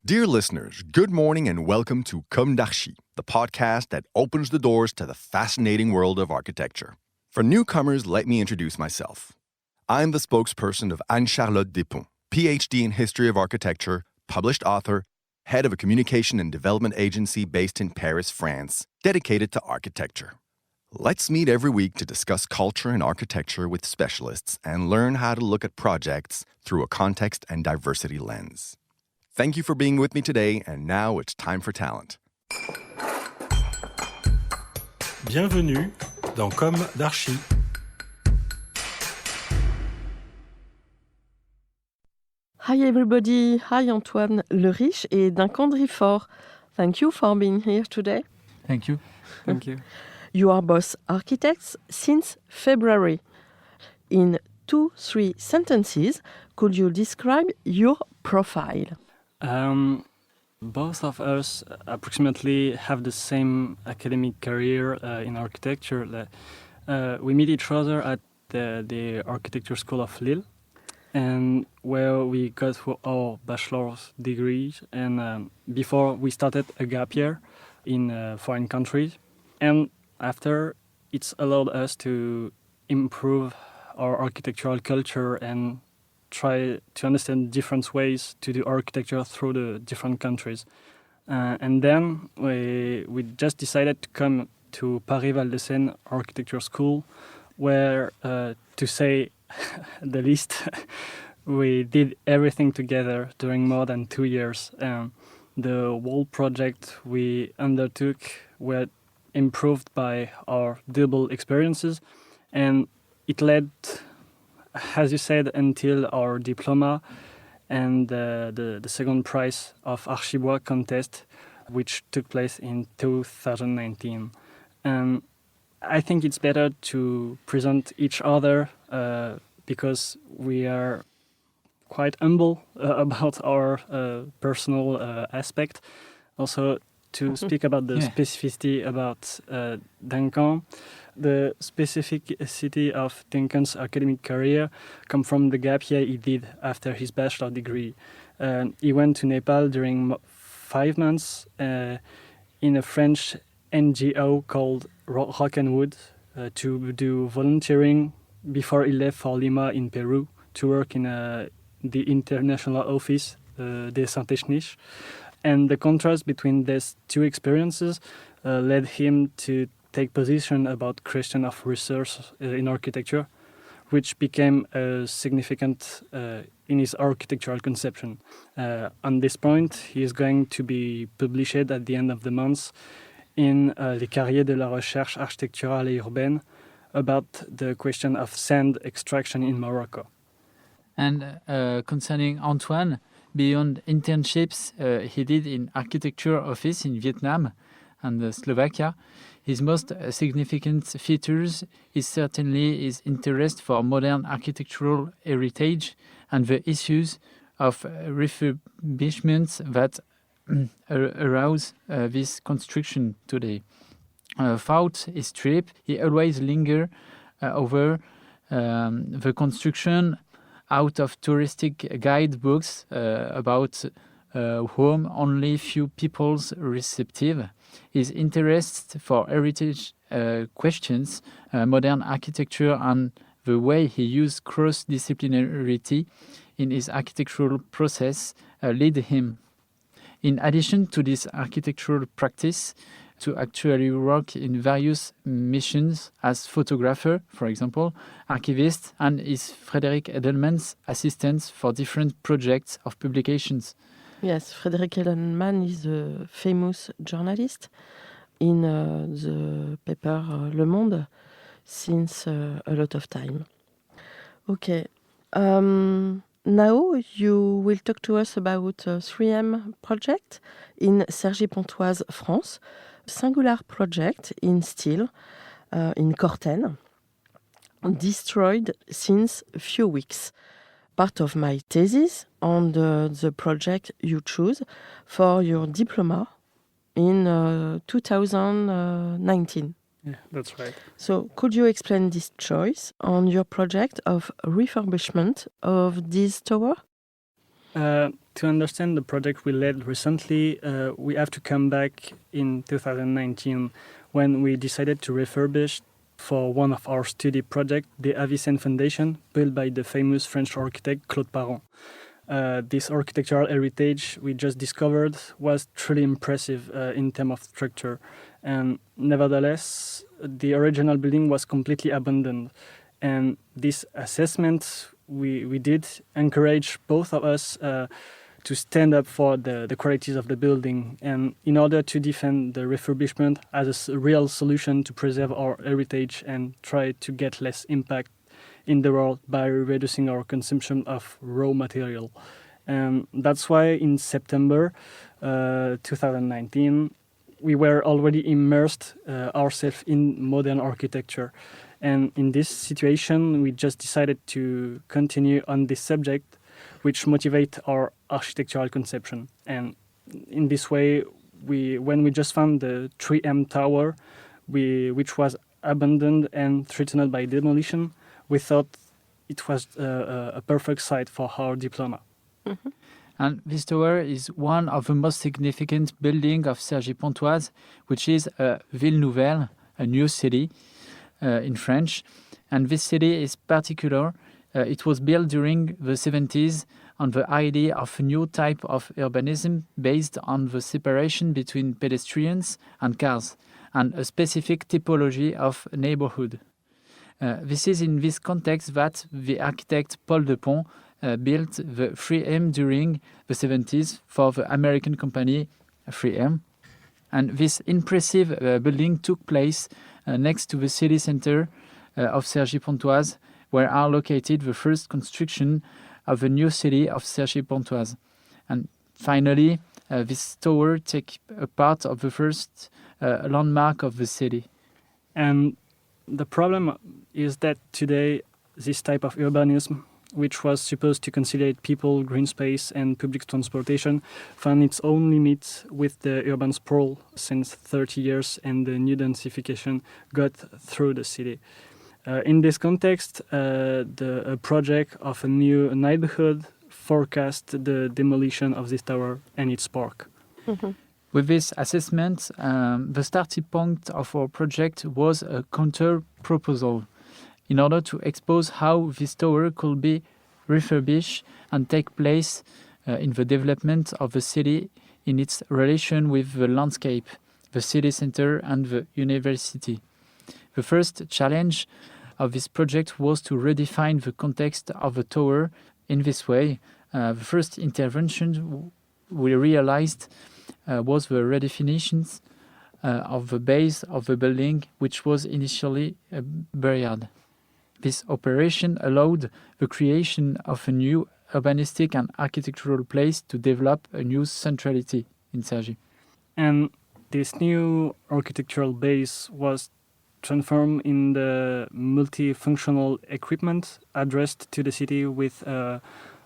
Dear listeners, good morning and welcome to Comme d'Archi, the podcast that opens the doors to the fascinating world of architecture. For newcomers, let me introduce myself. I'm the spokesperson of Anne-Charlotte Depondt, PhD in History of Architecture, published author, head of a communication and development agency based in Paris, France, dedicated to architecture. Let's meet every week to discuss culture and architecture with specialists and learn how to look at projects through a context and diversity lens. Thank you for being with me today, and now it's time for talent. Bienvenue dans Comme d'Archi. Hi everybody, hi Antoine, Leriche et Duncan Driffort. Thank you for being here today. Thank you. Thank you. You are both architects since February. In 2-3 sentences, could you describe your profile? Both of us approximately have the same academic career in architecture. We meet each other at the Architecture School of Lille, and where we got our bachelor's degrees. And before we started a gap year in foreign countries, and after it's allowed us to improve our architectural culture and try to understand different ways to do architecture through the different countries. And then we just decided to come to Paris Val de Seine Architecture School, where, to say the least, we did everything together during more than 2 years. The whole project we undertook were improved by our double experiences, and it led, as you said, until our diploma and the second prize of Archibois contest, which took place in 2019. I think it's better to present each other because we are quite humble about our personal aspect. Also, to speak about the specificity about Duncan. The specificity of Duncan's academic career come from the gap year he did after his bachelor degree. He went to Nepal during 5 months in a French NGO called Rock and Wood to do volunteering before he left for Lima in Peru to work in the international office, des Saint-Techniques. And the contrast between these two experiences led him to take position about question of research in architecture, which became significant in his architectural conception. On this point, he is going to be published at the end of the month in Les Carriers de la Recherche Architecturale et Urbaine about the question of sand extraction in Morocco. And concerning Antoine, beyond internships he did in architecture office in Vietnam and Slovakia, his most significant features is certainly his interest for modern architectural heritage and the issues of refurbishments that arouse this construction today. Throughout his trip, he always lingered over the construction out of touristic guidebooks about whom only few people's receptive. His interest for heritage questions, modern architecture, and the way he used cross-disciplinarity in his architectural process led him, in addition to this architectural practice, to actually work in various missions as photographer, for example, archivist, and is Frederick Edelman's assistant for different projects of publications. Yes, Frederick Edelman is a famous journalist in the paper Le Monde since a lot of time. Okay. Now you will talk to us about a 3M project in Cergy-Pontoise, France, singular project in steel in Cor-Ten, destroyed since a few weeks. Part of my thesis on the project you choose for your diploma in 2019. Yeah, that's right. So could you explain this choice on your project of refurbishment of this tower? To understand the project we led recently, we have to come back in 2019 when we decided to refurbish for one of our study projects the Avicenne Foundation built by the famous French architect Claude Parent. This architectural heritage we just discovered was truly impressive in terms of structure, and nevertheless, the original building was completely abandoned. And this assessment we did encourage both of us to stand up for the qualities of the building, and in order to defend the refurbishment as a real solution to preserve our heritage and try to get less impact in the world by reducing our consumption of raw material. And that's why in September 2019, we were already immersed ourselves in modern architecture. And in this situation, we just decided to continue on this subject, which motivate our architectural conception. And in this way, when we just found the 3M tower, which was abandoned and threatened by demolition, we thought it was a perfect site for our diploma. Mm-hmm. And this tower is one of the most significant buildings of Cergy-Pontoise, which is a ville nouvelle, a new city in French. And this city is particular. It was built during the 70s on the idea of a new type of urbanism based on the separation between pedestrians and cars and a specific typology of neighborhood. This is in this context that the architect Paul Depondt built the 3M during the 70s for the American company 3M. And this impressive building took place next to the city center of Cergy-Pontoise, where are located the first construction of the new city of Cergy-Pontoise. And finally, this tower takes a part of the first landmark of the city. And the problem is that today, this type of urbanism, which was supposed to consider people, green space, and public transportation, found its own limits with the urban sprawl since 30 years and the new densification got through the city. In this context, the project of a new neighborhood forecast the demolition of this tower and its park. Mm-hmm. With this assessment, the starting point of our project was a counter-proposal in order to expose how this tower could be refurbished and take place in the development of the city in its relation with the landscape, the city center and the university. The first challenge of this project was to redefine the context of the tower in this way. The first intervention we realized was the redefinitions of the base of the building, which was initially buried. This operation allowed the creation of a new urbanistic and architectural place to develop a new centrality in Cergy. And this new architectural base was transformed in the multifunctional equipment addressed to the city with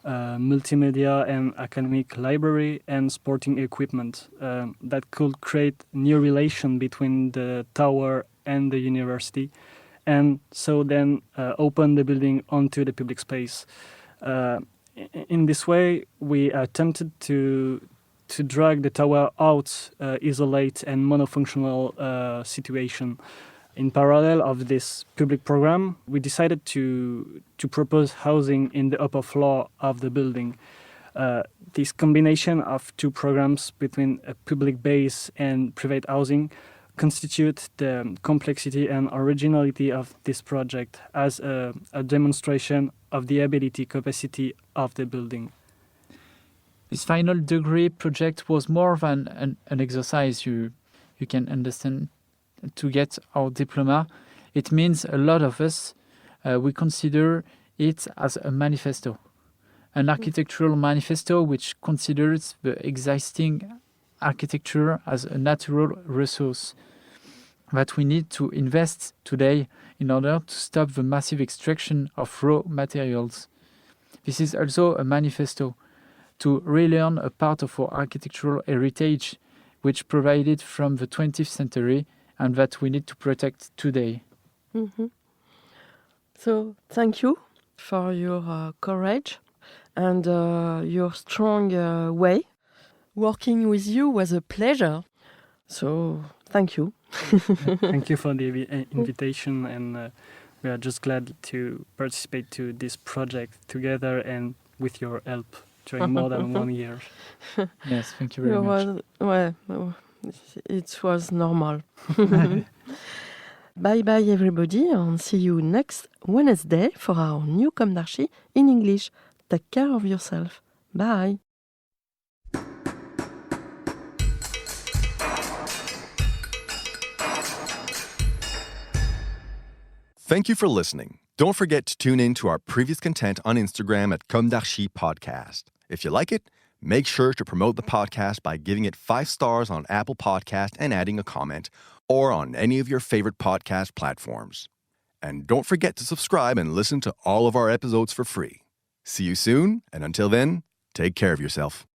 multimedia and academic library and sporting equipment that could create new relation between the tower and the university, and so then open the building onto the public space. In this way, we attempted to drag the tower out, isolate and monofunctional situation. In parallel of this public program, we decided to propose housing in the upper floor of the building. This combination of two programs between a public base and private housing constitute the complexity and originality of this project as a demonstration of the ability capacity of the building. This final degree project was more than an exercise, you can understand. To get our diploma, it means a lot of us. We consider it as a manifesto, an architectural manifesto which considers the existing architecture as a natural resource that we need to invest today in order to stop the massive extraction of raw materials. This is also a manifesto to relearn a part of our architectural heritage which provided from the 20th century and that we need to protect today. Mm-hmm. So thank you for your courage and your strong way. Working with you was a pleasure. So thank you. Thank you for the invitation, and we are just glad to participate to this project together and with your help during more than 1 year. Yes, thank you very much. It was normal. Bye bye everybody, and see you next Wednesday for our new Comme d'Archi in English. Take care of yourself. Bye. Thank you for listening. Don't forget to tune in to our previous content on Instagram at Comme d'Archi Podcast. If you like it, make sure to promote the podcast by giving it 5 stars on Apple Podcast and adding a comment, or on any of your favorite podcast platforms. And don't forget to subscribe and listen to all of our episodes for free. See you soon, and until then, take care of yourself.